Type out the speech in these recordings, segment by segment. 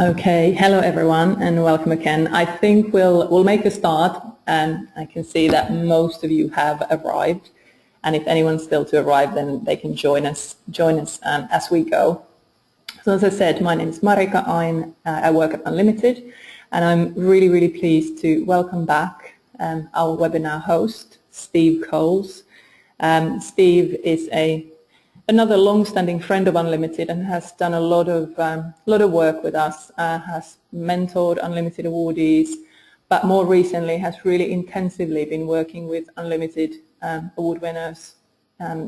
Okay, hello everyone and welcome again. I think we'll make a start, and I can see that most of you have arrived, and if anyone's still to arrive, then they can join us as we go. So as I said, my name is Marika. I work at UnLtd, and I'm really pleased to welcome back our webinar host, Steve Coles. Steve is another long-standing friend of UnLtd and has done a lot of work with us, has mentored UnLtd awardees, but more recently has really intensively been working with UnLtd award winners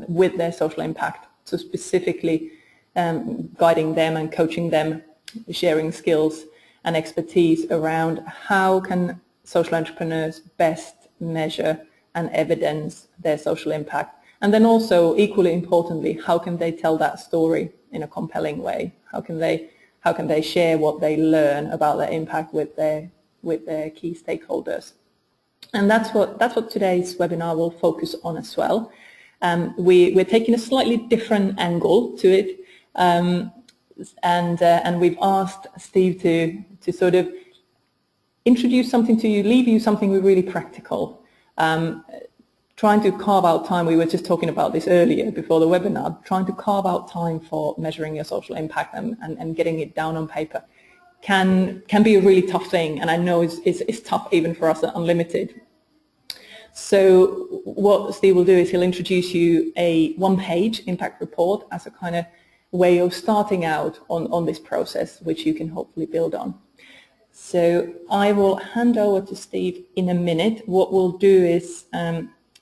with their social impact, so specifically guiding them and coaching them, sharing skills and expertise around how can social entrepreneurs best measure and evidence their social impact. And then also, equally importantly, how can they tell that story in a compelling way? How can they share what they learn about their impact with their key stakeholders? And that's what today's webinar will focus on as well. We're taking a slightly different angle to it, and we've asked Steve to sort of introduce something to you, leave you something really practical. Trying to carve out time, we were just talking about this earlier before the webinar, trying to carve out time for measuring your social impact and getting it down on paper can be a really tough thing, and I know it's tough even for us at UnLtd. So what Steve will do is he'll introduce you a one-page impact report as a kind of way of starting out on this process, which you can hopefully build on. So I will hand over to Steve in a minute. What we'll do is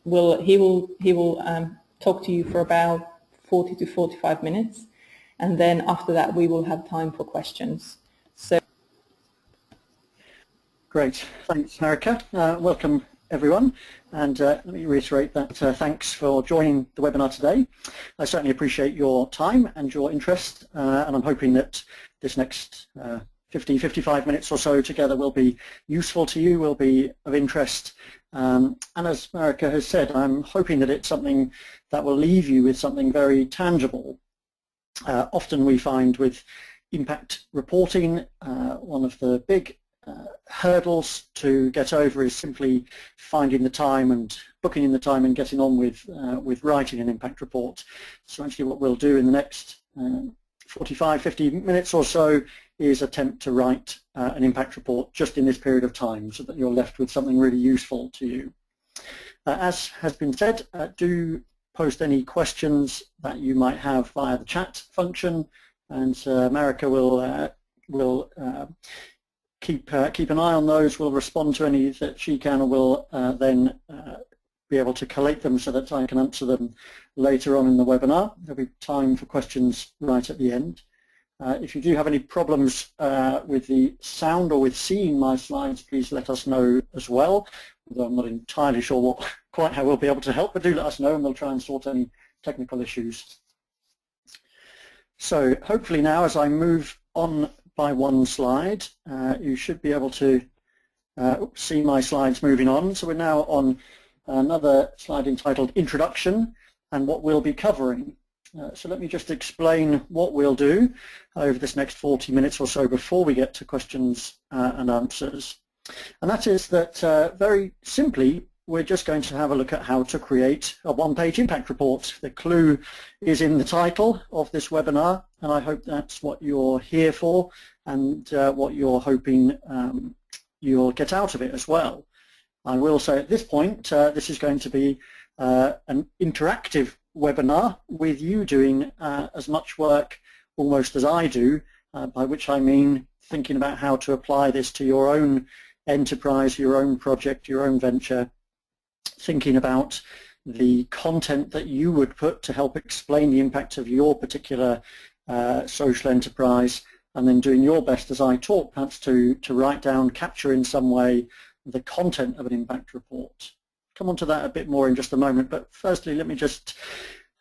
he will talk to you for about 40 to 45 minutes, and then after that we will have time for questions. So great, thanks Marika. Welcome everyone, and let me reiterate that thanks for joining the webinar today. I certainly appreciate your time and your interest, and I'm hoping that this next 55 minutes or so together will be useful to you, will be of interest. And as Marika has said, I'm hoping that it's something that will leave you with something very tangible. Often we find with impact reporting, one of the big hurdles to get over is simply finding the time and booking in the time and getting on with writing an impact report. So actually what we'll do in the next 45-50 minutes or so is attempt to write an impact report just in this period of time so that you're left with something really useful to you. As has been said, do post any questions that you might have via the chat function, and Marika will keep an eye on those, will respond to any that she can, and will then be able to collate them so that I can answer them later on in the webinar. There'll be time for questions right at the end. If you do have any problems with the sound or with seeing my slides, please let us know as well, although I'm not entirely sure quite how we'll be able to help, but do let us know and we'll try and sort any technical issues. So hopefully now, as I move on by one slide, you should be able to see my slides moving on. So we're now on another slide entitled Introduction and what we'll be covering. So let me just explain what we'll do over this next 40 minutes or so before we get to questions and answers. And that is that very simply, we're just going to have a look at how to create a one-page impact report. The clue is in the title of this webinar, and I hope that's what you're here for and what you're hoping you'll get out of it as well. I will say at this point, this is going to be an interactive webinar with you doing as much work almost as I do, by which I mean thinking about how to apply this to your own enterprise, your own project, your own venture, thinking about the content that you would put to help explain the impact of your particular social enterprise, and then doing your best as I talk perhaps to write down, capture in some way the content of an impact report. Come on to that a bit more in just a moment, but firstly let me just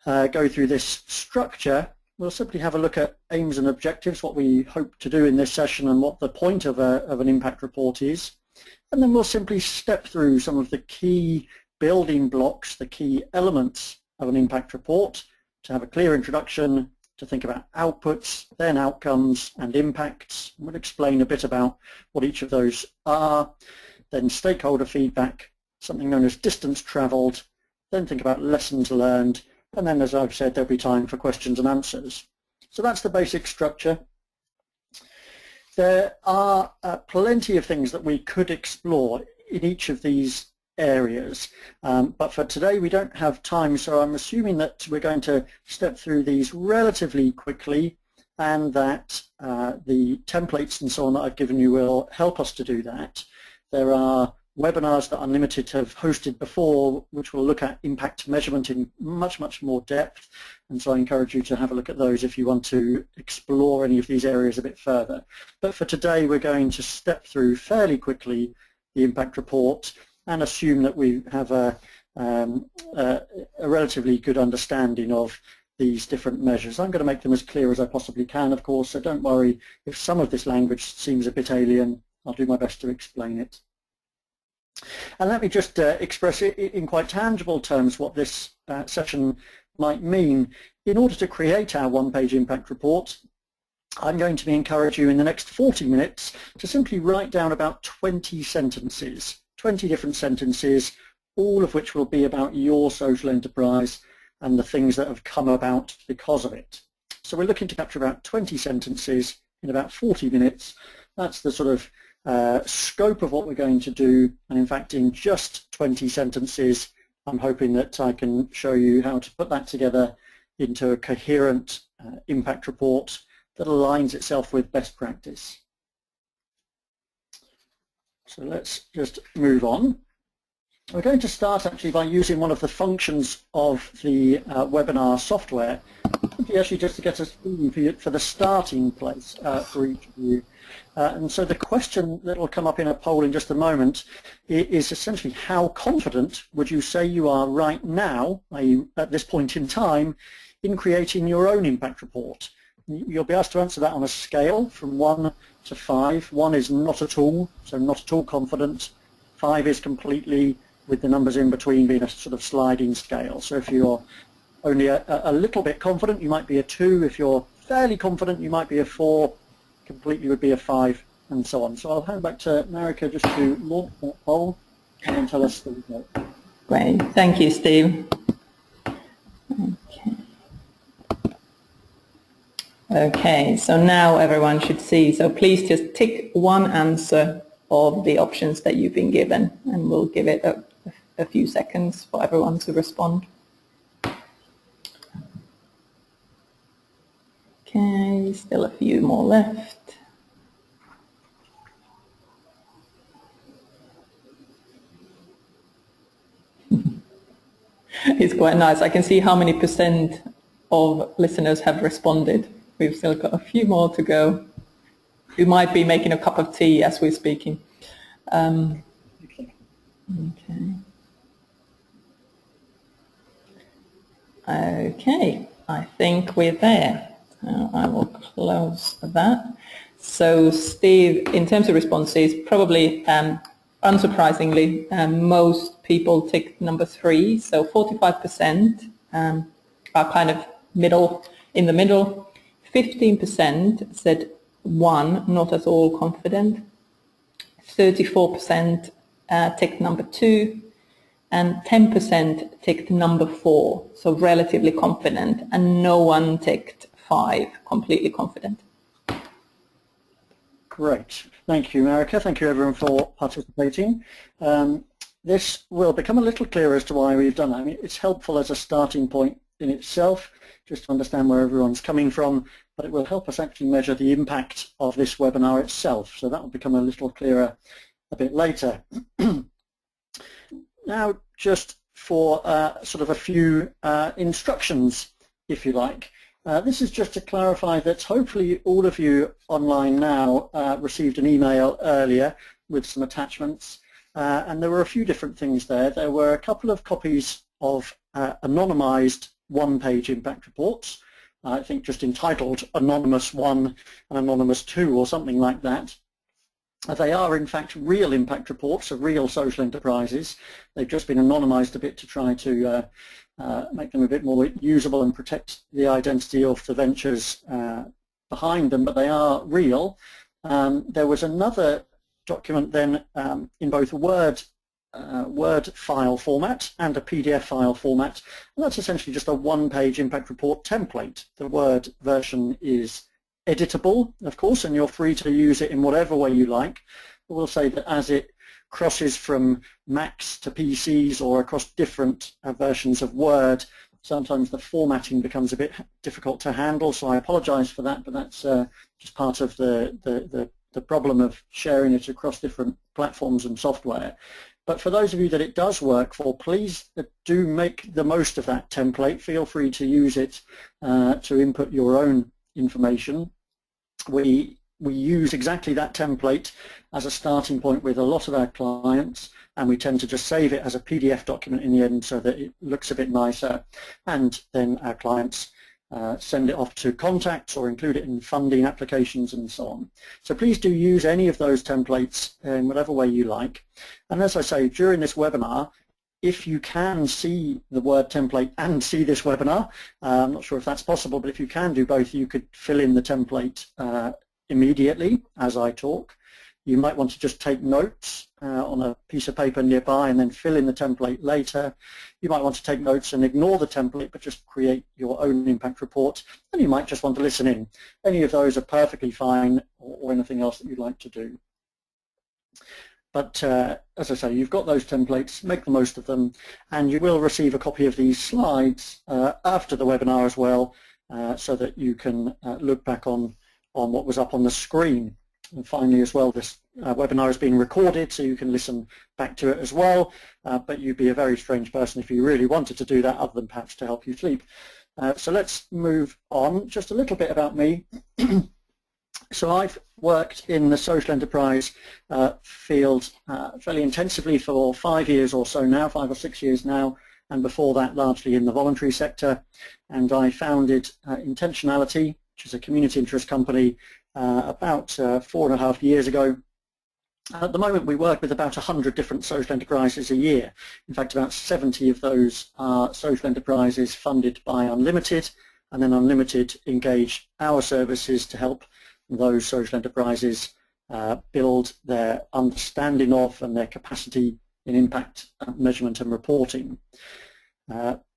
go through this structure. We'll simply have a look at aims and objectives, what we hope to do in this session and what the point of an impact report is, and then we'll simply step through some of the key building blocks, the key elements of an impact report, to have a clear introduction, to think about outputs, then outcomes and impacts. We'll explain a bit about what each of those are. Then stakeholder feedback, something known as distance travelled, then think about lessons learned, and then, as I've said, there'll be time for questions and answers. So that's the basic structure. There are plenty of things that we could explore in each of these areas, but for today we don't have time, so I'm assuming that we're going to step through these relatively quickly, and that the templates and so on that I've given you will help us to do that. There are webinars that UnLtd have hosted before, which will look at impact measurement in much, much more depth, and so I encourage you to have a look at those if you want to explore any of these areas a bit further. But for today we're going to step through fairly quickly the impact report and assume that we have a relatively good understanding of these different measures. I'm going to make them as clear as I possibly can, of course, so don't worry if some of this language seems a bit alien. I'll do my best to explain it. And let me just express it in quite tangible terms what this session might mean. In order to create our one-page impact report, I'm going to encourage you in the next 40 minutes to simply write down about 20 sentences, 20 different sentences, all of which will be about your social enterprise and the things that have come about because of it. So we're looking to capture about 20 sentences in about 40 minutes. That's the sort of scope of what we're going to do, and in fact in just 20 sentences I'm hoping that I can show you how to put that together into a coherent impact report that aligns itself with best practice. So let's just move on. We're going to start actually by using one of the functions of the webinar software, actually just to get us for the starting place for each of you. And so the question that will come up in a poll in just a moment is essentially, how confident would you say you are right now, i.e. at this point in time, in creating your own impact report? You'll be asked to answer that on a scale from 1 to 5. 1 is not at all, so not at all confident. 5 is completely, with the numbers in between being a sort of sliding scale. So if you're only a little bit confident, you might be a 2. If you're fairly confident, you might be a 4. Completely would be a 5, and so on. So I'll hand back to Marika just to launch that poll and then tell us the result. Great, thank you, Steve. Okay, so now everyone should see. So please just tick one answer of the options that you've been given, and we'll give it a few seconds for everyone to respond. Okay, still a few more left. It's quite nice. I can see how many percent of listeners have responded. We've still got a few more to go. You might be making a cup of tea as we're speaking. Okay. Okay, I think we're there. I will close that. So Steve, in terms of responses, probably unsurprisingly, most people ticked number 3. So 45% are kind of in the middle. 15% said 1, not at all confident. 34% ticked number 2. And 10% ticked number 4, so relatively confident, and no one ticked 5, completely confident. Great. Thank you, Marika. Thank you, everyone, for participating. This will become a little clearer as to why we've done that. I mean, it's helpful as a starting point in itself, just to understand where everyone's coming from, but it will help us actually measure the impact of this webinar itself. So that will become a little clearer a bit later. Now, just for sort of a few instructions, if you like. This is just to clarify that hopefully all of you online now received an email earlier with some attachments, and there were a few different things there. There were a couple of copies of anonymized one-page impact reports, I think just entitled Anonymous 1 and Anonymous 2 or something like that. They are in fact real impact reports of real social enterprises. They've just been anonymized a bit to try to make them a bit more usable and protect the identity of the ventures behind them, but they are real. There was another document then in both Word file format and a PDF file format, and that's essentially just a one-page impact report template. The Word version is editable, of course, and you're free to use it in whatever way you like. But we'll say that as it crosses from Macs to PCs or across different versions of Word, sometimes the formatting becomes a bit difficult to handle, so I apologize for that, but that's just part of the problem of sharing it across different platforms and software. But for those of you that it does work for, please do make the most of that template. Feel free to use it to input your own information. We use exactly that template as a starting point with a lot of our clients, and we tend to just save it as a PDF document in the end so that it looks a bit nicer, and then our clients send it off to contacts or include it in funding applications and so on. So please do use any of those templates in whatever way you like. And as I say, during this webinar, if you can see the Word template and see this webinar, I'm not sure if that's possible, but if you can do both, you could fill in the template immediately as I talk. You might want to just take notes on a piece of paper nearby and then fill in the template later. You might want to take notes and ignore the template but just create your own impact report, and you might just want to listen in. Any of those are perfectly fine, or anything else that you'd like to do. But as I say, you've got those templates, make the most of them, and you will receive a copy of these slides after the webinar as well, so that you can look back on what was up on the screen. And finally as well, this webinar is being recorded, so you can listen back to it as well, but you'd be a very strange person if you really wanted to do that, other than perhaps to help you sleep. So let's move on. Just a little bit about me. So I've worked in the social enterprise field fairly intensively for 5 years or so now, 5 or 6 years now, and before that largely in the voluntary sector. And I founded Intentionality, which is a community interest company, about 4.5 years ago. At the moment we work with about 100 different social enterprises a year. In fact, about 70 of those are social enterprises funded by UnLtd, and then UnLtd engage our services to help those social enterprises build their understanding of and their capacity in impact measurement and reporting.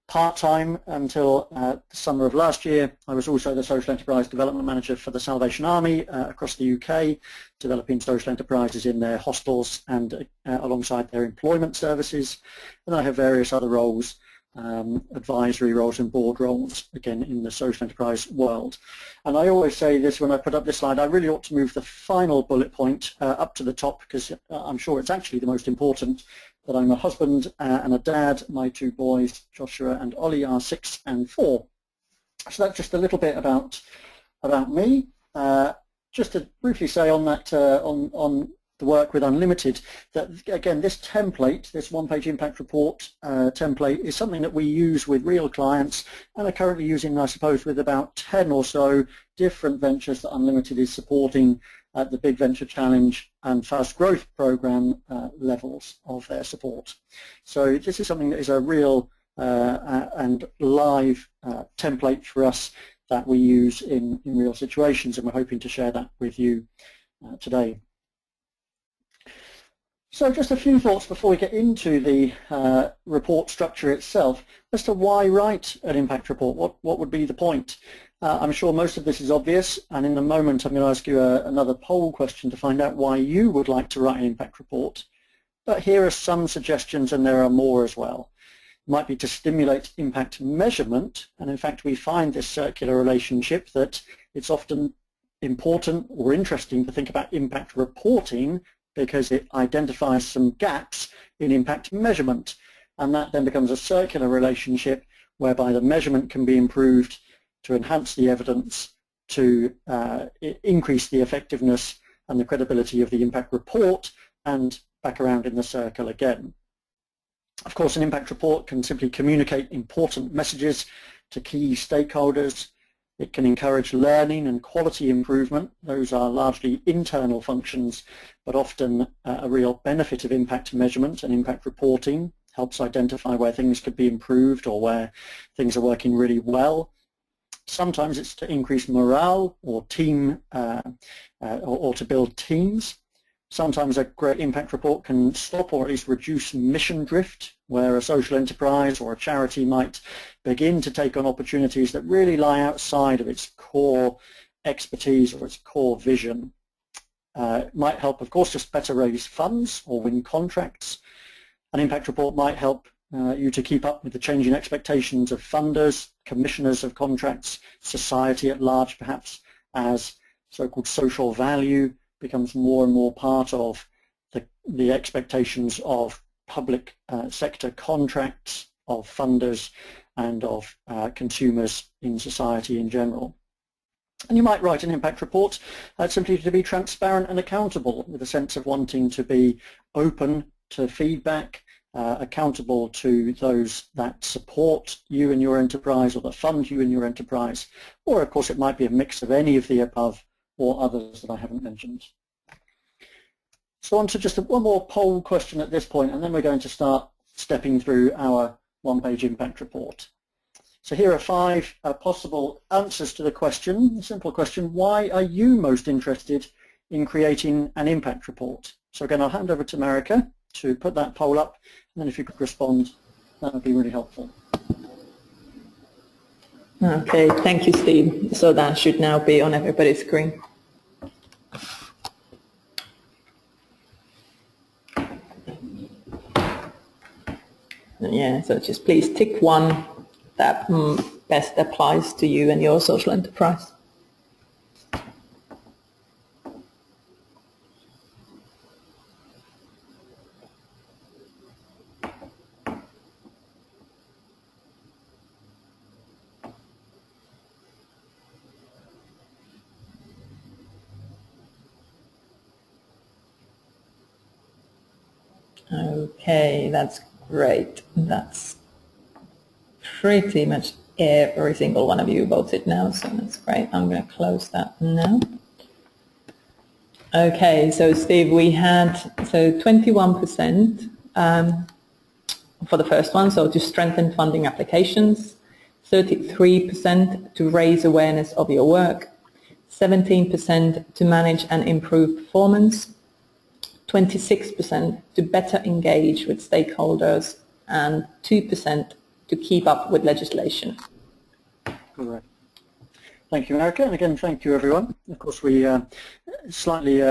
Part-time until the summer of last year, I was also the Social Enterprise Development Manager for the Salvation Army across the UK, developing social enterprises in their hostels and alongside their employment services. And I have various other roles, advisory roles and board roles, again in the social enterprise world. And I always say this when I put up this slide, I really ought to move the final bullet point up to the top, because I'm sure it's actually the most important, that I'm a husband and a dad. My 2 boys, Joshua and Ollie, are 6 and 4. So that's just a little bit about me. Just to briefly say on that, on the work with UnLtd, that again, this template, this one-page impact report template, is something that we use with real clients and are currently using, I suppose, with about 10 or so different ventures that UnLtd is supporting at the Big Venture Challenge and Fast Growth Program levels of their support. So this is something that is a real and live template for us that we use in real situations, and we're hoping to share that with you today. So just a few thoughts before we get into the report structure itself as to why write an impact report. What would be the point? I'm sure most of this is obvious, and in a moment I'm going to ask you another poll question to find out why you would like to write an impact report. But here are some suggestions, and there are more as well. It might be to stimulate impact measurement, and in fact we find this circular relationship that it's often important or interesting to think about impact reporting because it identifies some gaps in impact measurement, and that then becomes a circular relationship whereby the measurement can be improved to enhance the evidence, to increase the effectiveness and the credibility of the impact report, and back around in the circle again. Of course, an impact report can simply communicate important messages to key stakeholders, It can encourage learning and quality improvement. Those are largely internal functions, but often a real benefit of impact measurement and impact reporting. Helps identify where things could be improved or where things are working really well. Sometimes it's to increase morale or team or to build teams. Sometimes a great impact report can stop or at least reduce mission drift, where a social enterprise or a charity might begin to take on opportunities that really lie outside of its core expertise or its core vision. It might help, of course, just better raise funds or win contracts. An impact report might help you to keep up with the changing expectations of funders, commissioners of contracts, society at large, perhaps, as so-called social value becomes more and more part of the expectations of public sector contracts, of funders, and of consumers in society in general. And you might write an impact report simply to be transparent and accountable, with a sense of wanting to be open to feedback, accountable to those that support you and your enterprise or that fund you and your enterprise, or of course it might be a mix of any of the above or others that I haven't mentioned. So on to just one more poll question at this point, and then we're going to start stepping through our one-page impact report. So here are 5 possible answers to the question, the simple question: why are you most interested in creating an impact report? So again, I'll hand over to Marika to put that poll up, and then if you could respond, that would be really helpful. Okay, thank you, Steve. So that should now be on everybody's screen. Yeah, so just please tick one that best applies to you and your social enterprise. Okay, that's great. That's pretty much every single one of you voted now, so that's great. I'm going to close that now. Okay, so Steve, we had 21% for the first one, so to strengthen funding applications, 33% to raise awareness of your work, 17% to manage and improve performance, 26% to better engage with stakeholders, and 2% to keep up with legislation. Correct. Thank you, Marika, and again, thank you, everyone. Of course, we slightly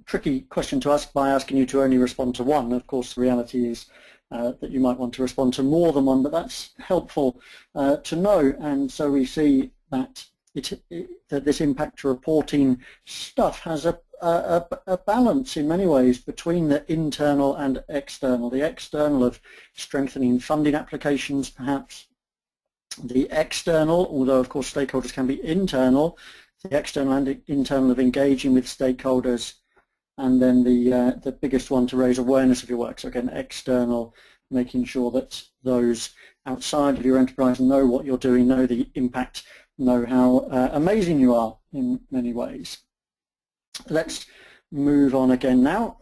tricky question to ask by asking you to only respond to one. Of course, the reality is that you might want to respond to more than one, but that's helpful to know. And so we see that that this impact reporting stuff has a balance in many ways between the internal and external. The external of strengthening funding applications, perhaps. The external, although of course stakeholders can be internal, the external and internal of engaging with stakeholders, and then the biggest one to raise awareness of your work. So again, external, making sure that those outside of your enterprise know what you're doing, know the impact, know how amazing you are in many ways. Let's move on again now.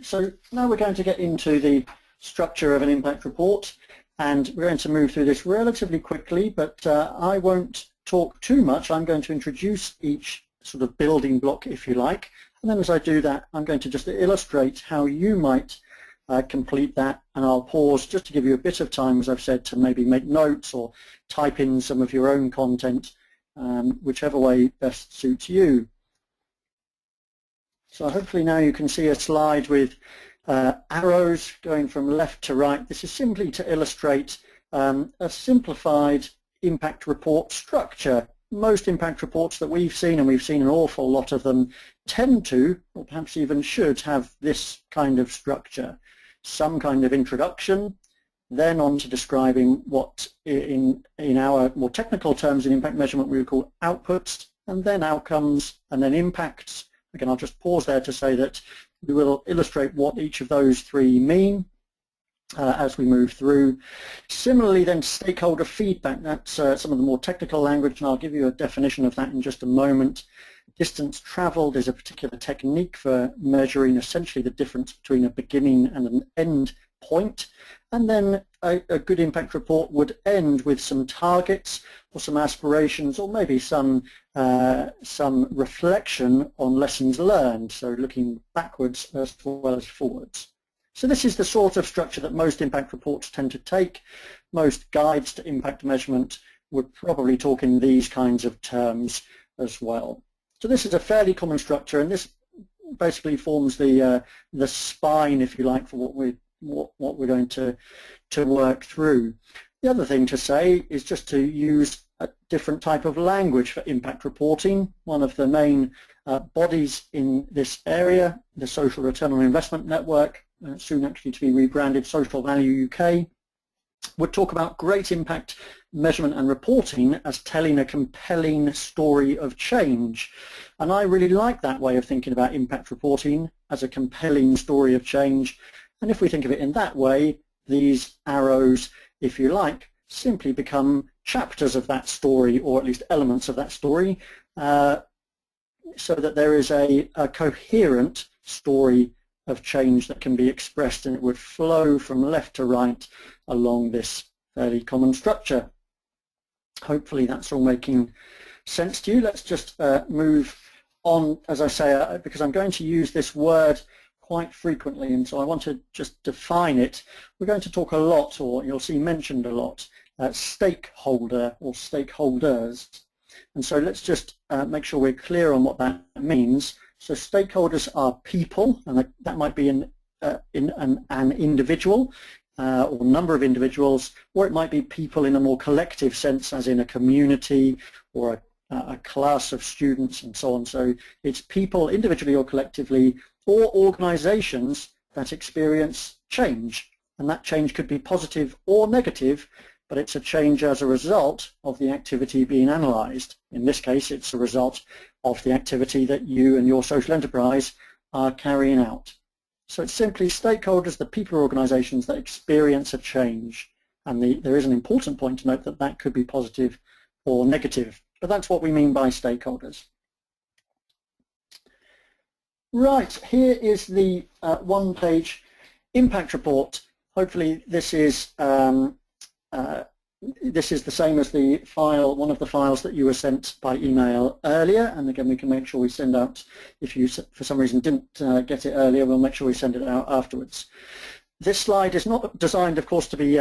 So now we're going to get into the structure of an impact report, and we're going to move through this relatively quickly, but I won't talk too much. I'm going to introduce each sort of building block, if you like, and then as I do that, I'm going to just illustrate how you might complete that, and I'll pause just to give you a bit of time, as I've said, to maybe make notes or type in some of your own content, whichever way best suits you. So hopefully now you can see a slide with arrows going from left to right. This is simply to illustrate a simplified impact report structure. Most impact reports that we've seen, and we've seen an awful lot of them, tend to, or perhaps even should, have this kind of structure. Some kind of introduction, then on to describing what in our more technical terms in impact measurement we would call outputs, and then outcomes, and then impacts. Again, I'll just pause there to say that we will illustrate what each of those three mean, as we move through. Similarly then, stakeholder feedback, that's some of the more technical language, and I'll give you a definition of that in just a moment. Distance travelled is a particular technique for measuring essentially the difference between a beginning and an end point, and then a good impact report would end with some targets or some aspirations, or maybe some reflection on lessons learned, so looking backwards as well as forwards. So this is the sort of structure that most impact reports tend to take. Most guides to impact measurement would probably talk in these kinds of terms as well. So this is a fairly common structure, and this basically forms the spine, if you like, for what we're going to work through. The other thing to say is just to use a different type of language for impact reporting. One of the main bodies in this area, the Social Return on Investment Network, soon actually to be rebranded Social Value UK, would talk about great impact measurement and reporting as telling a compelling story of change. And I really like that way of thinking about impact reporting as a compelling story of change. And if we think of it in that way, these arrows, if you like, simply become chapters of that story, or at least elements of that story, so that there is a coherent story of change that can be expressed, and it would flow from left to right along this fairly common structure. Hopefully that's all making sense to you. Let's just move on, as I say, because I'm going to use this word quite frequently, and so I want to just define it. We're going to talk a lot, or you'll see mentioned a lot, stakeholder or stakeholders. And so let's just make sure we're clear on what that means. So stakeholders are people, and that might be an individual or number of individuals, or it might be people in a more collective sense, as in a community or a class of students and so on. So it's people individually or collectively, or organizations that experience change. And that change could be positive or negative, but it's a change as a result of the activity being analyzed. In this case, it's a result of the activity that you and your social enterprise are carrying out. So it's simply stakeholders, the people or organizations that experience a change. And there is an important point to note that that could be positive or negative, but that's what we mean by stakeholders. Right, here is the one-page impact report. Hopefully this is the same as the file, one of the files that you were sent by email earlier, and again we can make sure we send out, if you for some reason didn't get it earlier, we'll make sure we send it out afterwards. This slide is not designed, of course, to be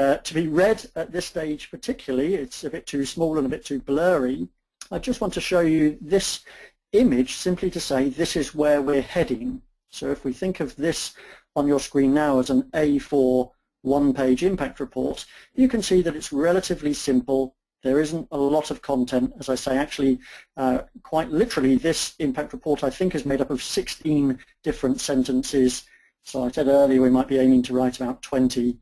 read at this stage particularly. It's a bit too small and a bit too blurry. I just want to show you this image simply to say this is where we're heading. So if we think of this on your screen now as an A4 one-page impact report, you can see that it's relatively simple. There isn't a lot of content. As I say, actually, quite literally, this impact report, I think, is made up of 16 different sentences. So I said earlier we might be aiming to write about 20.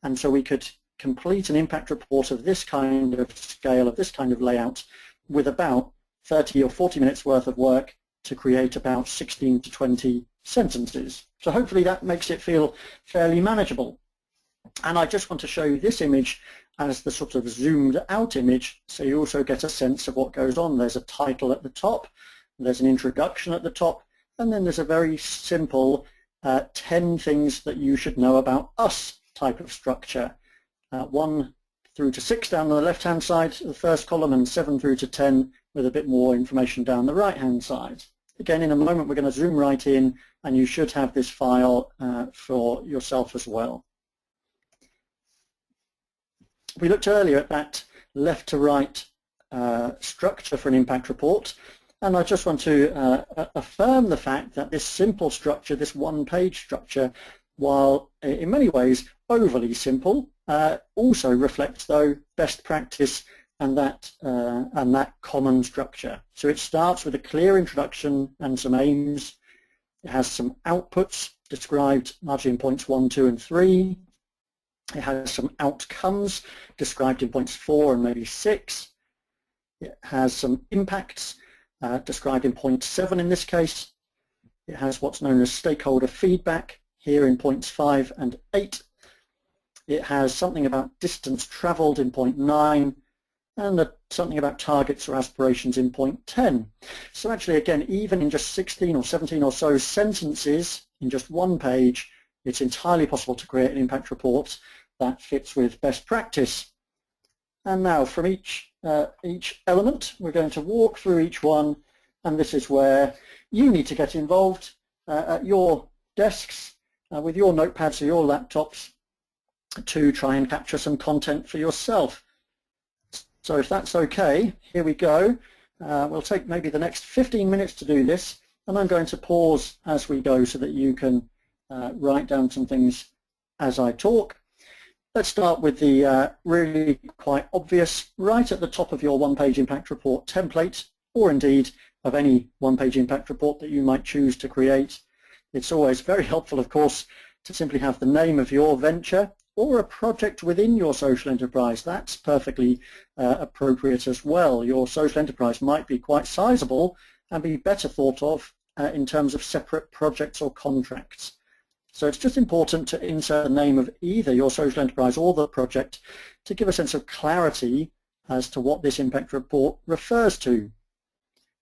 And so we could complete an impact report of this kind of scale, of this kind of layout, with about 30 or 40 minutes worth of work to create about 16 to 20 sentences. So hopefully that makes it feel fairly manageable. And I just want to show you this image as the sort of zoomed out image, so you also get a sense of what goes on. There's a title at the top, there's an introduction at the top, and then there's a very simple 10 things that you should know about us type of structure. 1 through to 6 down the left-hand side of the first column, and 7 through to 10 with a bit more information down the right-hand side. Again, in a moment we're going to zoom right in, and you should have this file for yourself as well. We looked earlier at that left to right structure for an impact report, and I just want to affirm the fact that this simple structure, this one-page structure, while in many ways overly simple, also reflects, though, best practice and that common structure. So it starts with a clear introduction and some aims. It has some outputs described largely in points 1, 2, and 3. It has some outcomes described in points 4 and maybe 6. It has some impacts described in point 7 in this case. It has what's known as stakeholder feedback here in points 5 and 8. It has something about distance travelled in point 9 and something about targets or aspirations in point 10. So actually, again, even in just 16 or 17 or so sentences in just one page, it's entirely possible to create an impact report that fits with best practice. And now from each element, we're going to walk through each one, and this is where you need to get involved at your desks with your notepads or your laptops to try and capture some content for yourself. So if that's okay, here we go. We'll take maybe the next 15 minutes to do this, and I'm going to pause as we go so that you can write down some things as I talk. Let's start with the really quite obvious, right at the top of your one-page impact report template, or indeed of any one-page impact report that you might choose to create. It's always very helpful, of course, to simply have the name of your venture or a project within your social enterprise. That's perfectly appropriate as well. Your social enterprise might be quite sizable and be better thought of in terms of separate projects or contracts. So it's just important to insert the name of either your social enterprise or the project to give a sense of clarity as to what this impact report refers to.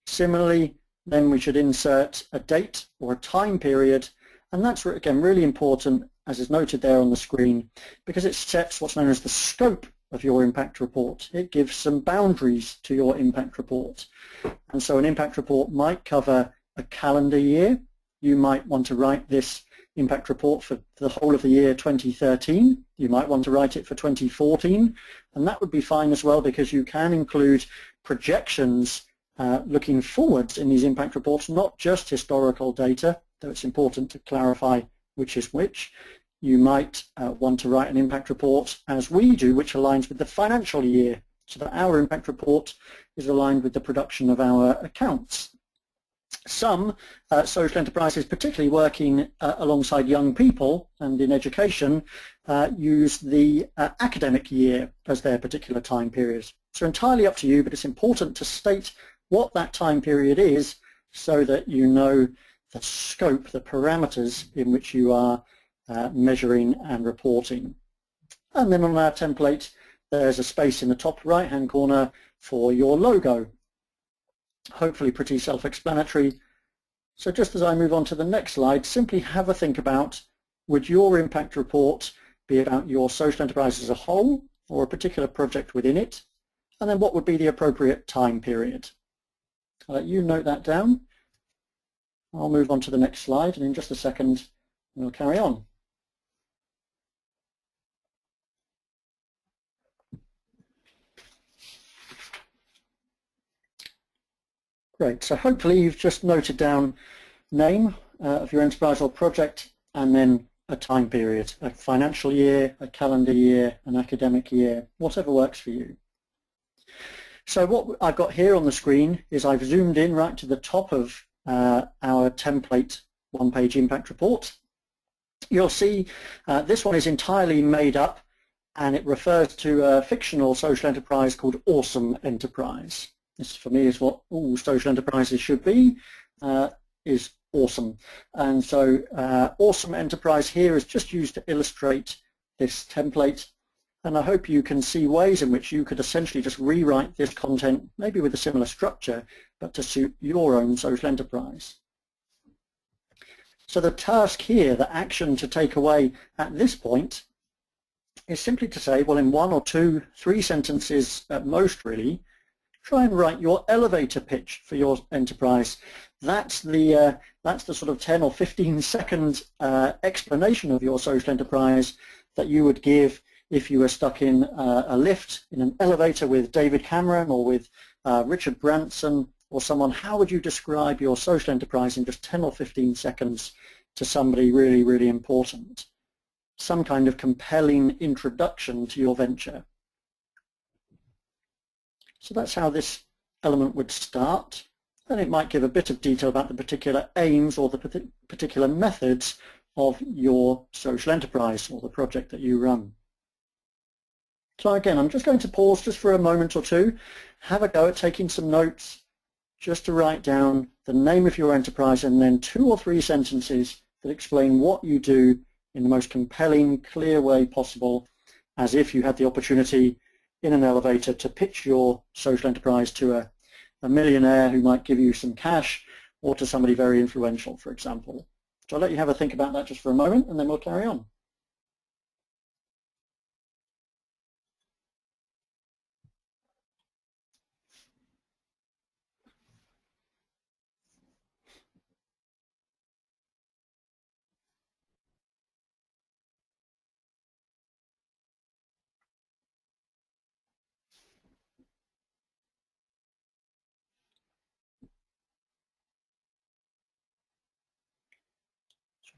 Similarly, then we should insert a date or a time period, and that's again really important, as is noted there on the screen, because it sets what's known as the scope of your impact report. It gives some boundaries to your impact report. And so an impact report might cover a calendar year. You might want to write this impact report for the whole of the year 2013. You might want to write it for 2014, and that would be fine as well, because you can include projections looking forwards in these impact reports, not just historical data, though it's important to clarify which is which. You might want to write an impact report, as we do, which aligns with the financial year, so that our impact report is aligned with the production of our accounts. Some social enterprises, particularly working alongside young people and in education, use the academic year as their particular time period. So entirely up to you, but it's important to state what that time period is so that you know the scope, the parameters in which you are measuring and reporting. And then on our template, there's a space in the top right-hand corner for your logo. Hopefully pretty self-explanatory. So just as I move on to the next slide, simply have a think about, would your impact report be about your social enterprise as a whole or a particular project within it? And then what would be the appropriate time period? I'll let you note that down. I'll move on to the next slide, and in just a second we'll carry on. Great, so hopefully you've just noted down name of your enterprise or project, and then a time period, a financial year, a calendar year, an academic year, whatever works for you. So what I've got here on the screen is I've zoomed in right to the top of our template one-page impact report. You'll see this one is entirely made up, and it refers to a fictional social enterprise called Awesome Enterprise. This, for me, is what all social enterprises should be, is awesome. And so Awesome Enterprise here is just used to illustrate this template, and I hope you can see ways in which you could essentially just rewrite this content, maybe with a similar structure, but to suit your own social enterprise. So the task here, the action to take away at this point, is simply to say, well, in 1 or 2, 3 sentences at most really, try and write your elevator pitch for your enterprise. That's the sort of 10 or 15 second explanation of your social enterprise that you would give if you were stuck in a lift, in an elevator with David Cameron or with Richard Branson or someone. How would you describe your social enterprise in just 10 or 15 seconds to somebody really, really important? Some kind of compelling introduction to your venture. So that's how this element would start, and it might give a bit of detail about the particular aims or the particular methods of your social enterprise or the project that you run. So again, I'm just going to pause just for a moment or two, have a go at taking some notes, just to write down the name of your enterprise and then 2 or 3 sentences that explain what you do in the most compelling, clear way possible as if you had the opportunity in an elevator to pitch your social enterprise to a millionaire who might give you some cash, or to somebody very influential, for example. So I'll let you have a think about that just for a moment, and then we'll carry on.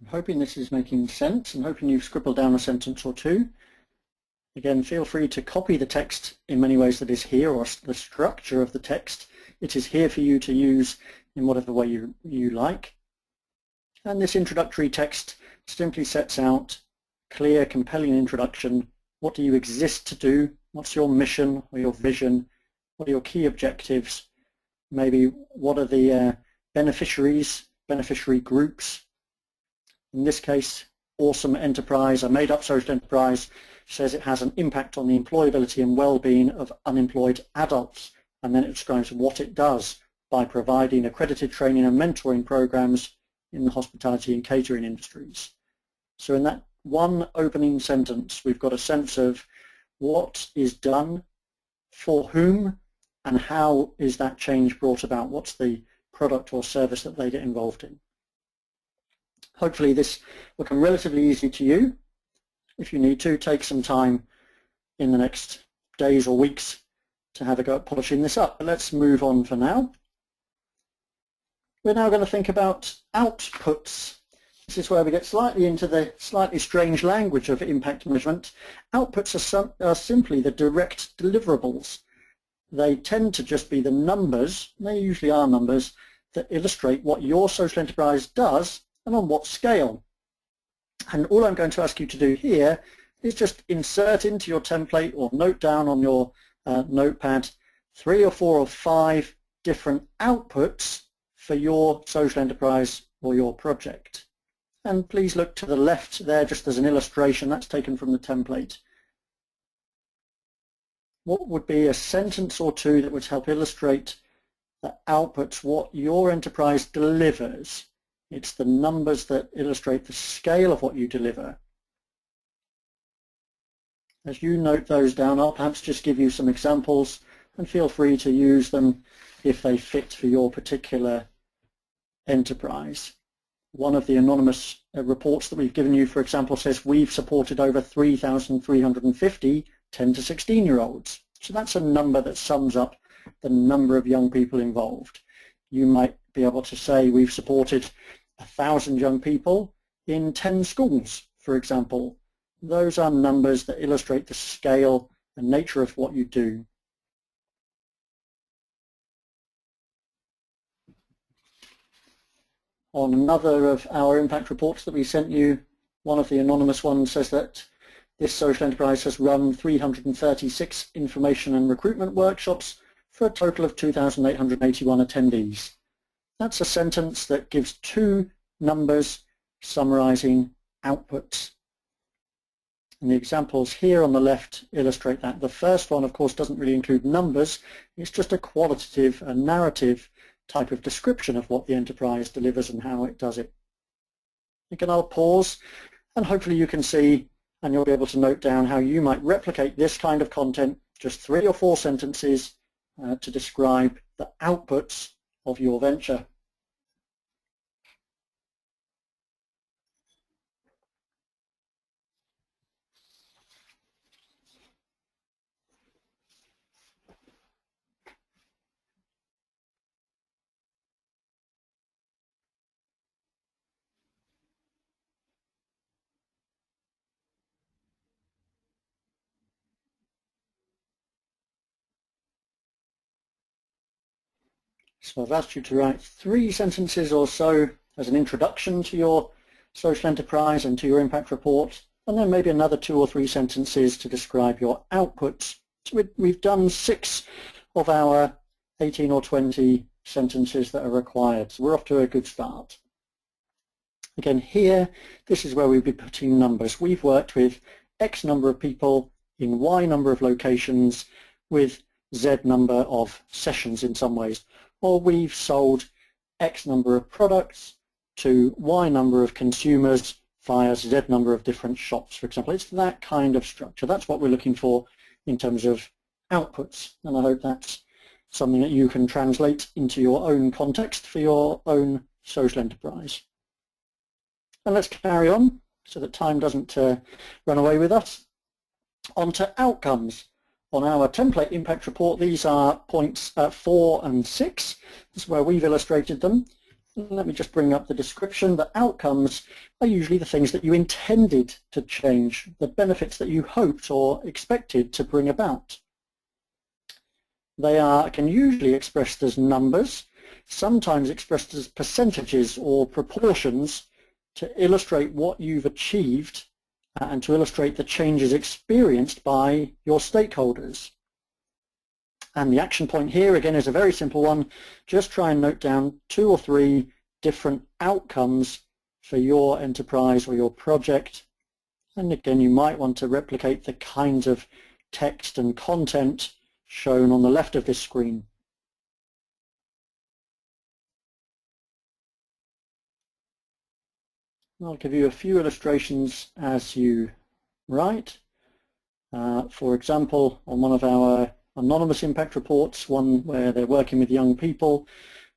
I'm hoping this is making sense. I'm hoping you've scribbled down a sentence or two. Again, feel free to copy the text in many ways that is here, or the structure of the text. It is here for you to use in whatever way you like. And this introductory text simply sets out clear, compelling introduction. What do you exist to do? What's your mission or your vision? What are your key objectives? Maybe what are the beneficiary groups? In this case, awesome enterprise, a made-up social enterprise, says it has an impact on the employability and well-being of unemployed adults, and then it describes what it does by providing accredited training and mentoring programs in the hospitality and catering industries. So in that one opening sentence, we've got a sense of what is done, for whom, and how is that change brought about? What's the product or service that they get involved in? Hopefully this will come relatively easy to you. If you need to, take some time in the next days or weeks to have a go at polishing this up. But let's move on for now. We're now going to think about outputs. This is where we get slightly into the slightly strange language of impact measurement. Outputs are simply the direct deliverables. They tend to just be the numbers, and they usually are numbers, that illustrate what your social enterprise does and on what scale. And all I'm going to ask you to do here is just insert into your template or note down on your notepad 3 or 4 or 5 different outputs for your social enterprise or your project. And please look to the left there just as an illustration. That's taken from the template. What would be a sentence or two that would help illustrate the outputs, what your enterprise delivers? It's the numbers that illustrate the scale of what you deliver. As you note those down, I'll perhaps just give you some examples, and feel free to use them if they fit for your particular enterprise. One of the anonymous reports that we've given you, for example, says we've supported over 3,350 10 to 16-year-olds. So that's a number that sums up the number of young people involved. You might be able to say we've supported 1,000 young people in 10 schools, for example. Those are numbers that illustrate the scale and nature of what you do. On another of our impact reports that we sent you, one of the anonymous ones says that this social enterprise has run 336 information and recruitment workshops for a total of 2,881 attendees. That's a sentence that gives 2 numbers summarizing outputs. And the examples here on the left illustrate that. The first one, of course, doesn't really include numbers. It's just a qualitative, a narrative type of description of what the enterprise delivers and how it does it. Again, I'll pause, and hopefully you can see, and you'll be able to note down how you might replicate this kind of content, just 3 or 4 sentences to describe the outputs of your venture. So I've asked you to write 3 sentences or so as an introduction to your social enterprise and to your impact report, and then maybe another 2 or 3 sentences to describe your outputs. So we've done 6 of our 18 or 20 sentences that are required, so we're off to a good start. Again, here, this is where we'll be putting numbers. We've worked with X number of people in Y number of locations with Z number of sessions in some ways, or we've sold X number of products to Y number of consumers via Z number of different shops, for example. It's that kind of structure. That's what we're looking for in terms of outputs, and I hope that's something that you can translate into your own context for your own social enterprise. And let's carry on so that time doesn't run away with us. On to outcomes. On our template impact report, these are points 4 and 6. This is where we've illustrated them. Let me just bring up the description. The outcomes are usually the things that you intended to change, the benefits that you hoped or expected to bring about. They can usually expressed as numbers, sometimes expressed as percentages or proportions to illustrate what you've achieved and to illustrate the changes experienced by your stakeholders. And the action point here again is a very simple one. Just try and note down 2 or 3 different outcomes for your enterprise or your project. And again, you might want to replicate the kinds of text and content shown on the left of this screen. I'll give you a few illustrations as you write. For example, on one of our anonymous impact reports, one where they're working with young people,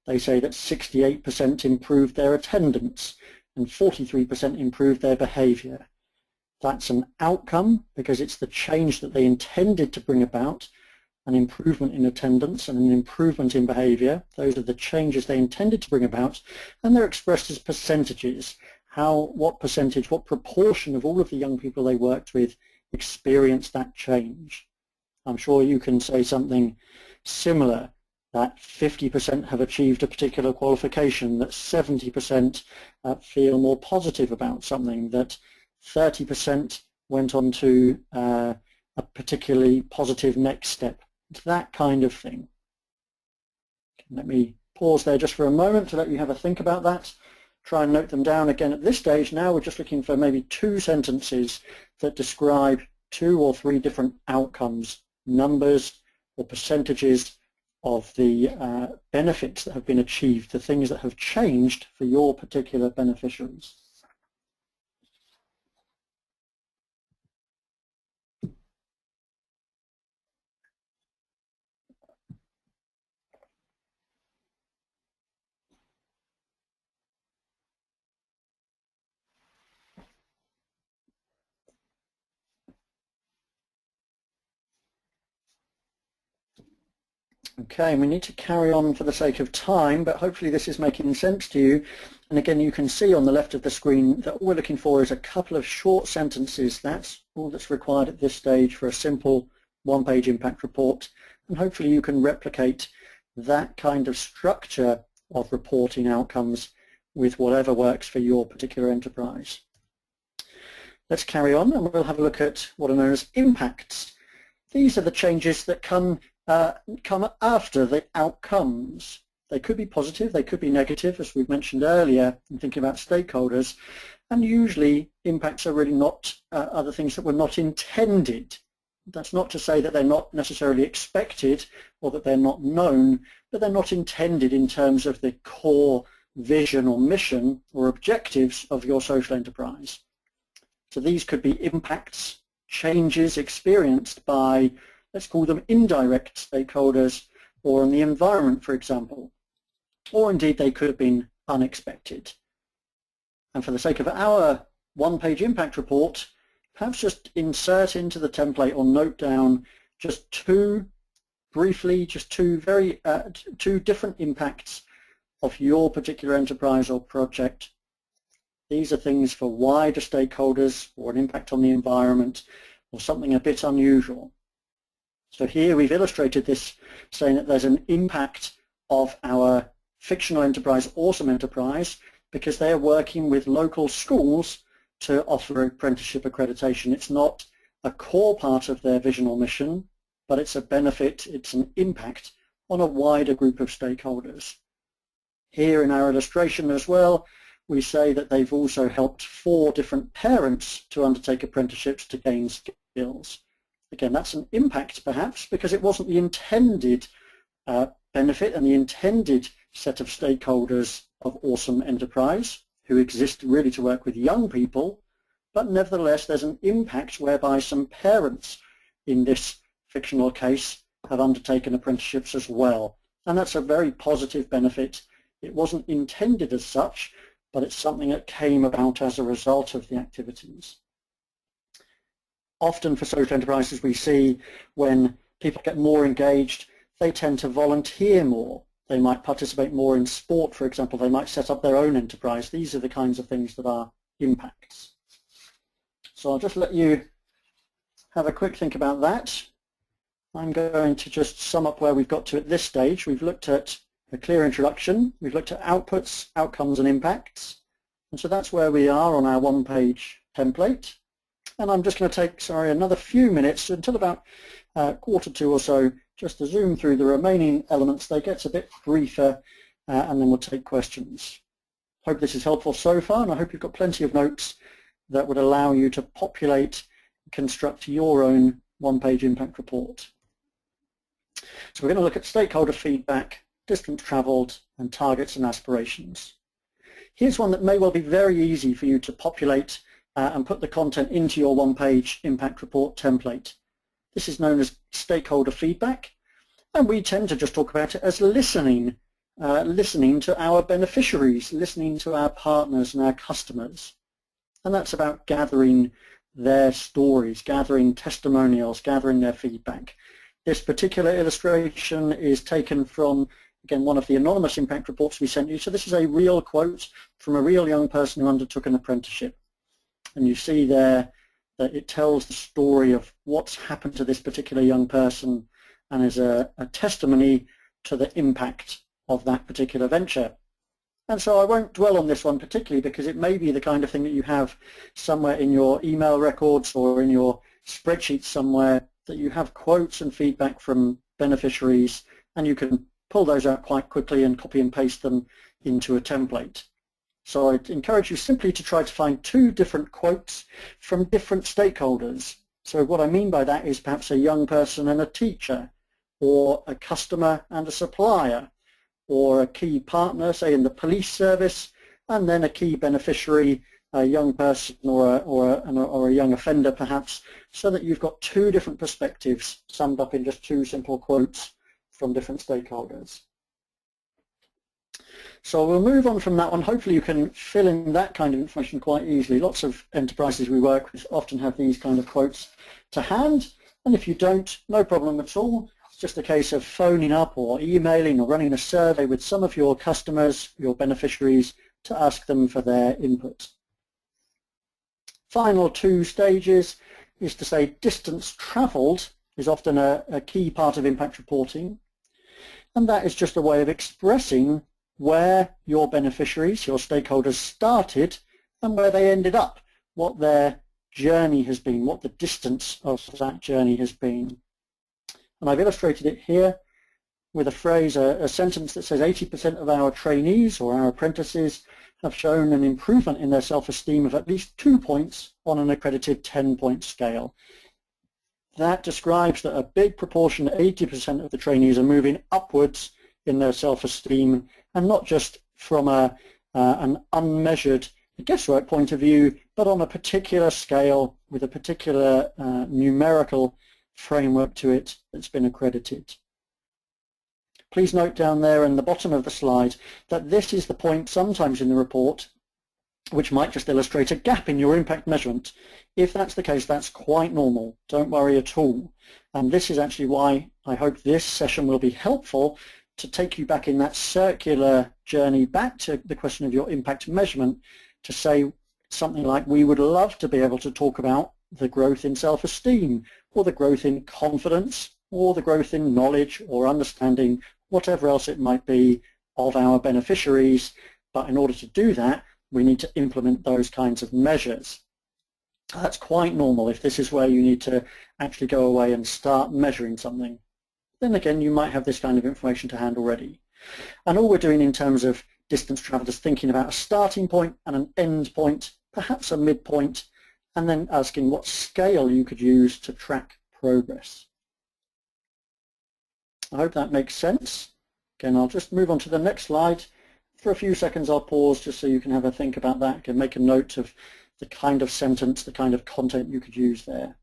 they say that 68% improved their attendance and 43% improved their behavior. That's an outcome because it's the change that they intended to bring about, an improvement in attendance and an improvement in behavior. Those are the changes they intended to bring about, and they're expressed as percentages. What percentage, what proportion of all of the young people they worked with experienced that change? I'm sure you can say something similar, that 50% have achieved a particular qualification, that 70% feel more positive about something, that 30% went on to a particularly positive next step. It's that kind of thing. Let me pause there just for a moment to let you have a think about that. Try and note them down again at this stage. Now we're just looking for maybe 2 sentences that describe 2 or 3 different outcomes, numbers or percentages of the benefits that have been achieved, the things that have changed for your particular beneficiaries. Okay, we need to carry on for the sake of time, but hopefully this is making sense to you. And again, you can see on the left of the screen that all we're looking for is a couple of short sentences. That's all that's required at this stage for a simple one-page impact report. And hopefully you can replicate that kind of structure of reporting outcomes with whatever works for your particular enterprise. Let's carry on and we'll have a look at what are known as impacts. These are the changes that come after the outcomes. They could be positive, they could be negative, as we've mentioned earlier in thinking about stakeholders, and usually impacts are really not other things that were not intended. That's not to say that they're not necessarily expected or that they're not known, but they're not intended in terms of the core vision or mission or objectives of your social enterprise. So these could be impacts, changes experienced by, let's call them indirect stakeholders, or in the environment, for example, or indeed they could have been unexpected. And for the sake of our one-page impact report, perhaps just insert into the template or note down just two different impacts of your particular enterprise or project. These are things for wider stakeholders, or an impact on the environment, or something a bit unusual. So here we've illustrated this, saying that there's an impact of our fictional enterprise, Awesome Enterprise, because they're working with local schools to offer apprenticeship accreditation. It's not a core part of their vision or mission, but it's a benefit, it's an impact on a wider group of stakeholders. Here in our illustration as well, we say that they've also helped 4 different parents to undertake apprenticeships to gain skills. Again, that's an impact perhaps because it wasn't the intended benefit and the intended set of stakeholders of Awesome Enterprise who exist really to work with young people, but nevertheless there's an impact whereby some parents in this fictional case have undertaken apprenticeships as well. And that's a very positive benefit. It wasn't intended as such, but it's something that came about as a result of the activities. Often for social enterprises we see when people get more engaged, they tend to volunteer more. They might participate more in sport, for example. They might set up their own enterprise. These are the kinds of things that are impacts. So I'll just let you have a quick think about that. I'm going to just sum up where we've got to at this stage. We've looked at a clear introduction. We've looked at outputs, outcomes, and impacts. And so that's where we are on our one-page template. And I'm just going to take, another few minutes until about quarter two or so, just to zoom through the remaining elements. They get a bit briefer, and then we'll take questions. Hope this is helpful so far, and I hope you've got plenty of notes that would allow you to populate and construct your own one-page impact report. So we're going to look at stakeholder feedback, distance travelled, and targets and aspirations. Here's one that may well be very easy for you to populate and put the content into your one-page impact report template. This is known as stakeholder feedback, and we tend to just talk about it as listening, listening to our beneficiaries, listening to our partners and our customers. And that's about gathering their stories, gathering testimonials, gathering their feedback. This particular illustration is taken from, again, one of the anonymous impact reports we sent you. So this is a real quote from a real young person who undertook an apprenticeship. And you see there that it tells the story of what's happened to this particular young person and is a testimony to the impact of that particular venture. And so I won't dwell on this one particularly because it may be the kind of thing that you have somewhere in your email records or in your spreadsheet somewhere, that you have quotes and feedback from beneficiaries, and you can pull those out quite quickly and copy and paste them into a template. So I'd encourage you simply to try to find two different quotes from different stakeholders. So what I mean by that is perhaps a young person and a teacher, or a customer and a supplier, or a key partner, say in the police service, and then a key beneficiary, a young person or a young offender perhaps, so that you've got two different perspectives summed up in just two simple quotes from different stakeholders. So we'll move on from that one. Hopefully you can fill in that kind of information quite easily. Lots of enterprises we work with often have these kind of quotes to hand, and if you don't, no problem at all. It's just a case of phoning up or emailing or running a survey with some of your customers, your beneficiaries, to ask them for their input. Final two stages is to say distance travelled is often a key part of impact reporting, and that is just a way of expressing where your beneficiaries, your stakeholders started and where they ended up, what their journey has been, what the distance of that journey has been. And I've illustrated it here with a phrase, a sentence that says 80% of our trainees or our apprentices have shown an improvement in their self-esteem of at least 2 points on an accredited 10-point scale. That describes that a big proportion, 80% of the trainees, are moving upwards in their self-esteem, and not just from an unmeasured guesswork point of view, but on a particular scale with a particular numerical framework to it that's been accredited. Please note down there in the bottom of the slide that this is the point sometimes in the report which might just illustrate a gap in your impact measurement. If that's the case, that's quite normal. Don't worry at all. And this is actually why I hope this session will be helpful to take you back in that circular journey back to the question of your impact measurement, to say something like, we would love to be able to talk about the growth in self-esteem, or the growth in confidence, or the growth in knowledge or understanding, whatever else it might be, of our beneficiaries. But in order to do that, we need to implement those kinds of measures. That's quite normal if this is where you need to actually go away and start measuring something. Then again, you might have this kind of information to hand already. And all we're doing in terms of distance traveled is thinking about a starting point and an end point, perhaps a midpoint, and then asking what scale you could use to track progress. I hope that makes sense. Again, I'll just move on to the next slide. For a few seconds I'll pause just so you can have a think about that. You can make a note of the kind of sentence, the kind of content you could use there.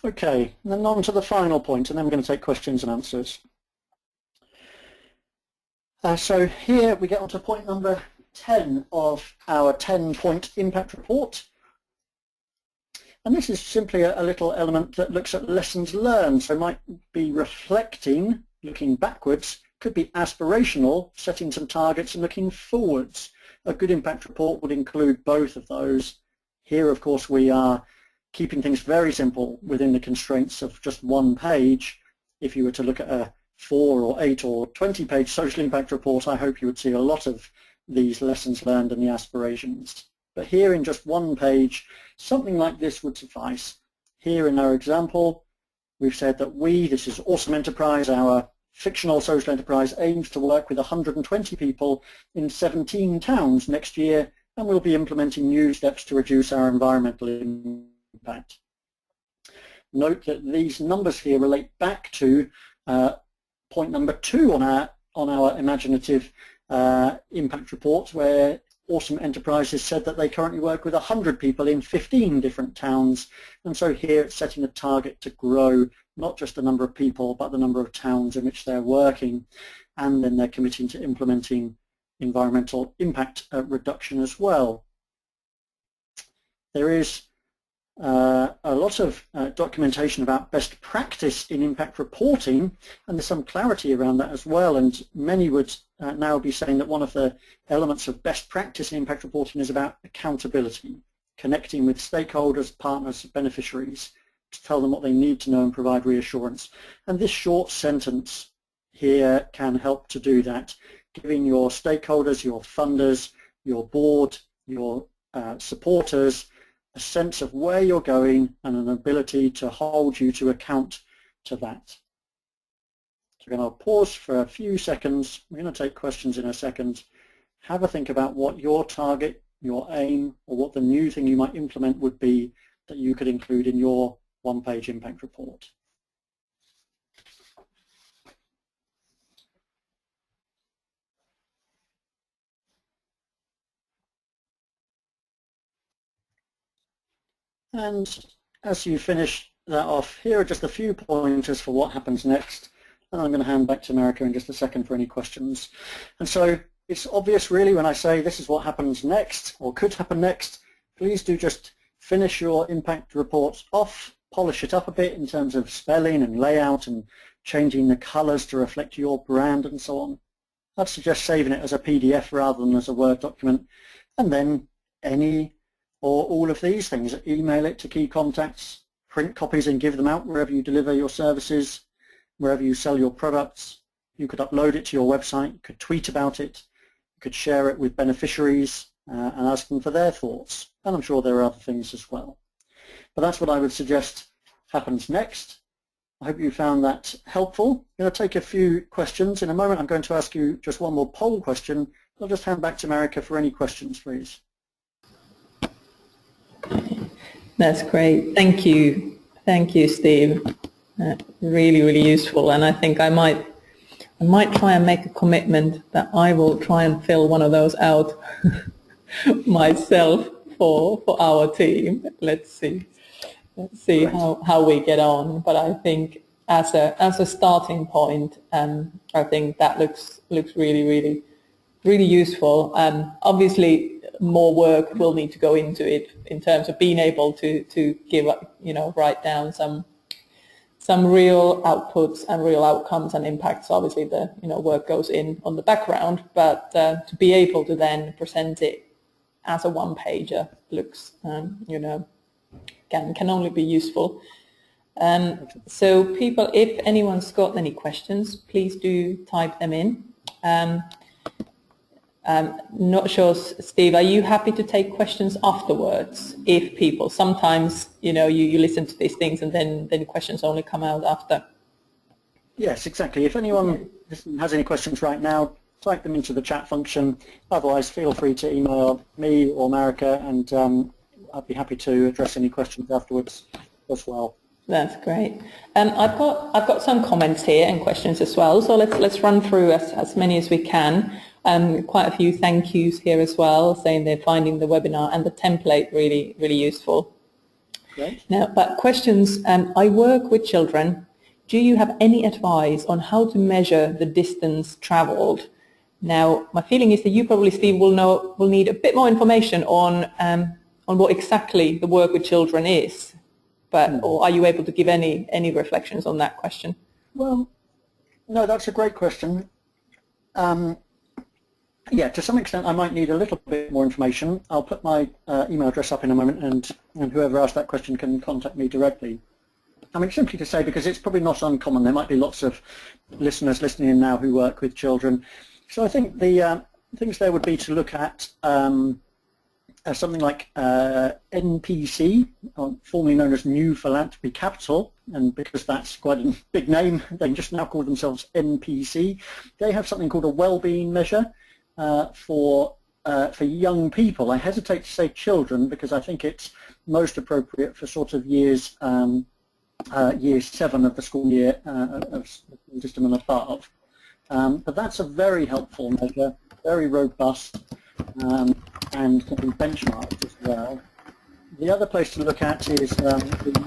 Okay, and then on to the final point, and then we're going to take questions and answers. So here we get on to point number 10 of our 10-point impact report. And this is simply a little element that looks at lessons learned. So it might be reflecting, looking backwards, could be aspirational, setting some targets and looking forwards. A good impact report would include both of those. Here, of course, we are keeping things very simple within the constraints of just one page. If you were to look at a 4 or 8 or 20-page social impact report, I hope you would see a lot of these lessons learned and the aspirations. But here in just one page, something like this would suffice. Here in our example, we've said that this is Awesome Enterprise, our fictional social enterprise, aims to work with 120 people in 17 towns next year, and we'll be implementing new steps to reduce our environmental impact. Note that these numbers here relate back to point number 2 on our imaginative impact report, where Awesome Enterprises said that they currently work with 100 people in 15 different towns, and so here it's setting a target to grow not just the number of people but the number of towns in which they're working, and then they're committing to implementing environmental impact reduction as well. There is a lot of documentation about best practice in impact reporting, and there's some clarity around that as well, and many would now be saying that one of the elements of best practice in impact reporting is about accountability, connecting with stakeholders, partners, beneficiaries to tell them what they need to know and provide reassurance. And this short sentence here can help to do that, giving your stakeholders, your funders, your board, your supporters a sense of where you're going and an ability to hold you to account to that. So again, I'll pause for a few seconds. We're going to take questions in a second. Have a think about what your target, your aim, or what the new thing you might implement would be that you could include in your one-page impact report. And as you finish that off, here are just a few pointers for what happens next. And I'm going to hand back to America in just a second for any questions. And so it's obvious really when I say this is what happens next or could happen next, please do just finish your impact reports off, polish it up a bit in terms of spelling and layout and changing the colors to reflect your brand and so on. I'd suggest saving it as a PDF rather than as a Word document. And then any or all of these things, email it to key contacts, print copies and give them out wherever you deliver your services, wherever you sell your products. You could upload it to your website, you could tweet about it, you could share it with beneficiaries and ask them for their thoughts. And I'm sure there are other things as well. But that's what I would suggest happens next. I hope you found that helpful. I'm going to take a few questions. In a moment I'm going to ask you just one more poll question. I'll just hand back to America for any questions, please. That's great. Thank you. Thank you, Steve. Really, really useful. And I think I might try and make a commitment that I will try and fill one of those out myself for our team. Let's see how we get on. But I think as a starting point, I think that looks really useful. Outobviously, more work will need to go into it in terms of being able to give, write down some real outputs and real outcomes and impacts. Obviously, the work goes in on the background, but to be able to then present it as a one-pager looks, can only be useful. So people, if anyone's got any questions, please do type them in. Not sure, Steve, are you happy to take questions afterwards? If people, sometimes, you listen to these things and then questions only come out after. Yes, exactly. If anyone has any questions right now, type them into the chat function. Otherwise, feel free to email me or Marika, and I'd be happy to address any questions afterwards as well. That's great. I've got some comments here and questions as well. So let's run through as many as we can. Quite a few thank yous here as well, saying they're finding the webinar and the template really useful. Great. Now, but questions. I work with children. Do you have any advice on how to measure the distance travelled? Now, my feeling is that you probably, Steve, will need a bit more information on what exactly the work with children is. But or are you able to give any reflections on that question? Well, no, that's a great question. Yeah, to some extent I might need a little bit more information. I'll put my email address up in a moment, and whoever asked that question can contact me directly. I mean, simply to say, because it's probably not uncommon, there might be lots of listeners listening in now who work with children. So I think the things there would be to look at something like NPC, formerly known as New Philanthropy Capital, and because that's quite a big name, they just now call themselves NPC. They have something called a well-being measure for young people. I hesitate to say children because I think it's most appropriate for sort of years 7 of the school year of the system and above. But that's a very helpful measure, very robust, and can be benchmarked as well. The other place to look at is the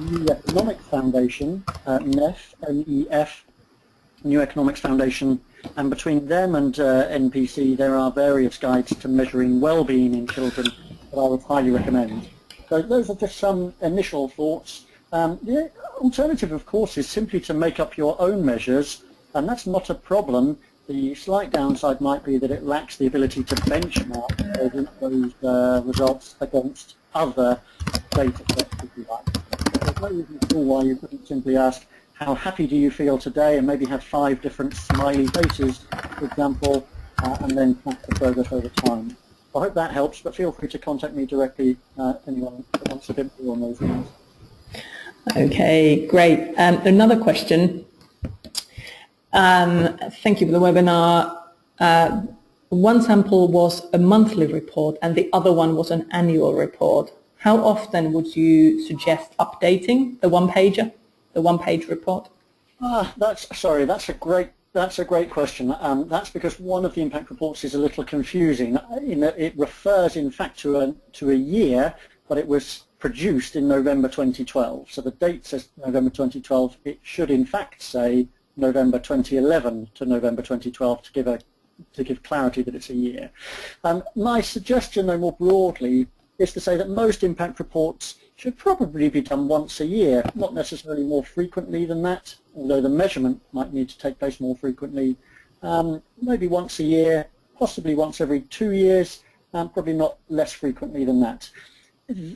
New Economics Foundation, NEF, N-E-F, New Economics Foundation, and between them and NPC there are various guides to measuring well-being in children that I would highly recommend. So those are just some initial thoughts. The alternative, of course, is simply to make up your own measures, and that's not a problem. The slight downside might be that it lacks the ability to benchmark those results against other data sets, if you like. There's no reason at all why you couldn't simply ask, how happy do you feel today, and maybe have 5 different smiley faces, for example, and then track the progress over time. I hope that helps, but feel free to contact me directly, anyone that wants a bit more on those things. Okay, great. Another question. Thank you for the webinar. One sample was a monthly report and the other one was an annual report. How often would you suggest updating the one-pager, the one-page report? That's a great question. That's because one of the impact reports is a little confusing. It refers, in fact, to a year, but it was produced in November 2012. So the date says November 2012. It should, in fact, say November 2011 to November 2012 to give clarity that it's a year. My suggestion, though, more broadly, is to say that most impact reports should probably be done once a year, not necessarily more frequently than that, although the measurement might need to take place more frequently. Maybe once a year, possibly once every 2 years, probably not less frequently than that.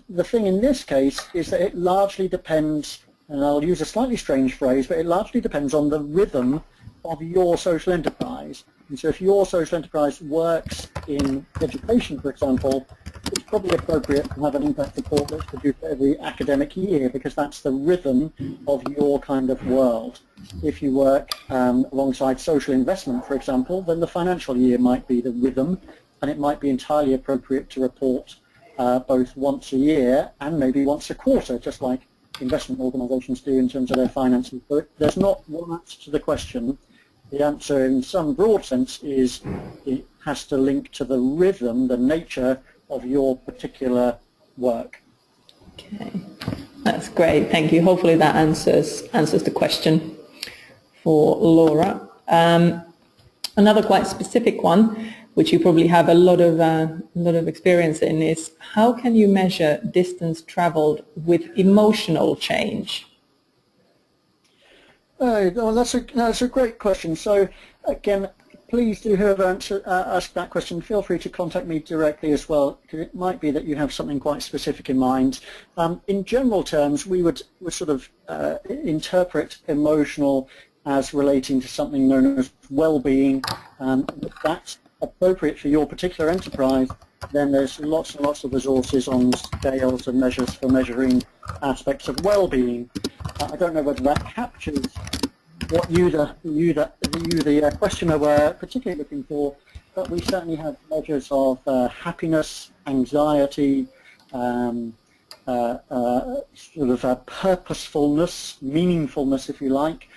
The thing in this case is that it largely depends, and I'll use a slightly strange phrase, but it largely depends on the rhythm of your social enterprise. And so if your social enterprise works in education, for example, it's probably appropriate to have an impact report that's produced every academic year, because that's the rhythm of your kind of world. If you work alongside social investment, for example, then the financial year might be the rhythm, and it might be entirely appropriate to report both once a year and maybe once a quarter, just like investment organizations do in terms of their finances. So there's not one answer to the question. The answer in some broad sense is it has to link to the rhythm, the nature of your particular work. Okay, that's great. Thank you. Hopefully that answers the question for Laura. Another quite specific one, which you probably have a lot of experience in, is how can you measure distance traveled with emotional change? Well, that's a great question. So again, please do, whoever asked that question, feel free to contact me directly as well, because it might be that you have something quite specific in mind. In general terms, we would sort of interpret emotional as relating to something known as well-being. If that's appropriate for your particular enterprise, then there's lots and lots of resources on scales and measures for measuring aspects of well-being. I don't know whether that captures what you, the questioner, were particularly looking for, but we certainly have measures of happiness, anxiety, sort of purposefulness, meaningfulness, if you like,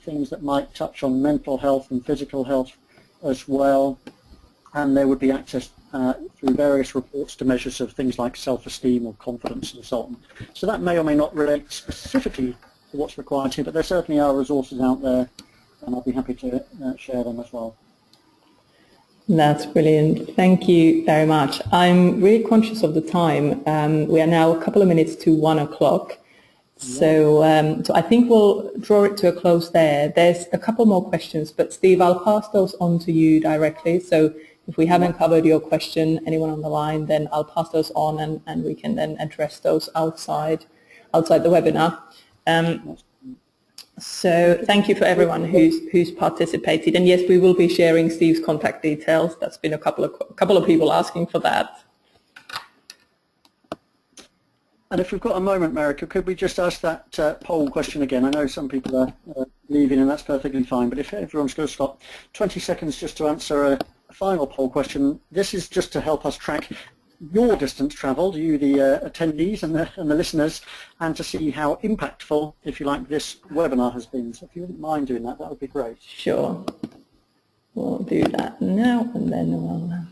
things that might touch on mental health and physical health as well, and there would be access through various reports to measures of things like self-esteem or confidence and so on. So that may or may not relate specifically to what's required here, but there certainly are resources out there, and I'll be happy to share them as well. That's brilliant. Thank you very much. I'm really conscious of the time. We are now a couple of minutes to 1 o'clock. So, so I think we'll draw it to a close there. There's a couple more questions, but Steve, I'll pass those on to you directly. So if we haven't covered your question, anyone on the line, then I'll pass those on and we can then address those outside the webinar. So thank you for everyone who's participated, and yes, we will be sharing Steve's contact details. That's been a couple of people asking for that. And if we've got a moment, Marika, could we just ask that poll question again? I know some people are leaving, and that's perfectly fine, but if everyone's going to stop 20 seconds just to answer a final poll question. This is just to help us track your distance travelled, you the attendees and the listeners, and to see how impactful, if you like, this webinar has been. So if you wouldn't mind doing that, that would be great. Sure. We'll do that now, and then we'll...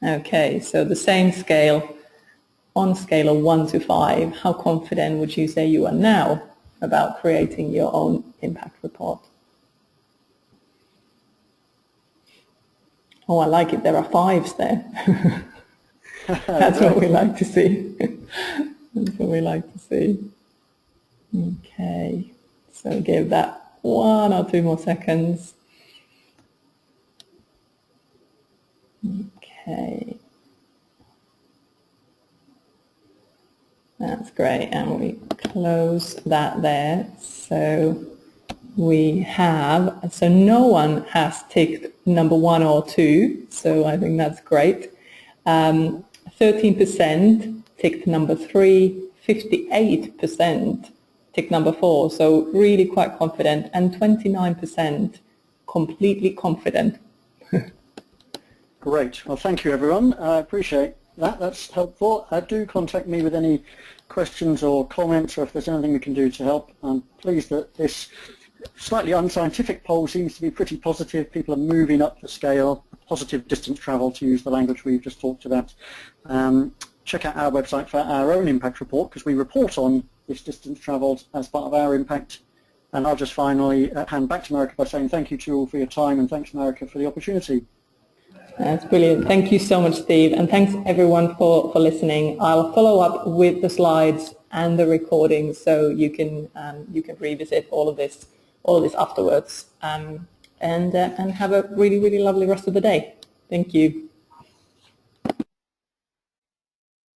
Okay, so the same scale, on scale of 1 to 5, how confident would you say you are now about creating your own impact report? Oh, I like it. There are 5s there. That's what we like to see. That's what we like to see. Okay, so give that 1 or 2 more seconds. Okay. That's great, and we close that there. So we have, so no one has ticked number 1 or 2, so I think that's great. 13% ticked number 3, 58% ticked number 4, so really quite confident, and 29% completely confident. Great. Well, thank you, everyone. I appreciate that. That's helpful. Do contact me with any questions or comments, or if there's anything we can do to help. I'm pleased that this slightly unscientific poll seems to be pretty positive. People are moving up the scale, positive distance travel, to use the language we've just talked about. Check out our website for our own impact report, because we report on this distance travelled as part of our impact. And I'll just finally hand back to Marika by saying thank you to you all for your time, and thanks, Marika, for the opportunity. That's brilliant. Thank you so much, Steve, and thanks everyone for listening. I'll follow up with the slides and the recording, so you can revisit all of this afterwards, and have a really, really lovely rest of the day. Thank you.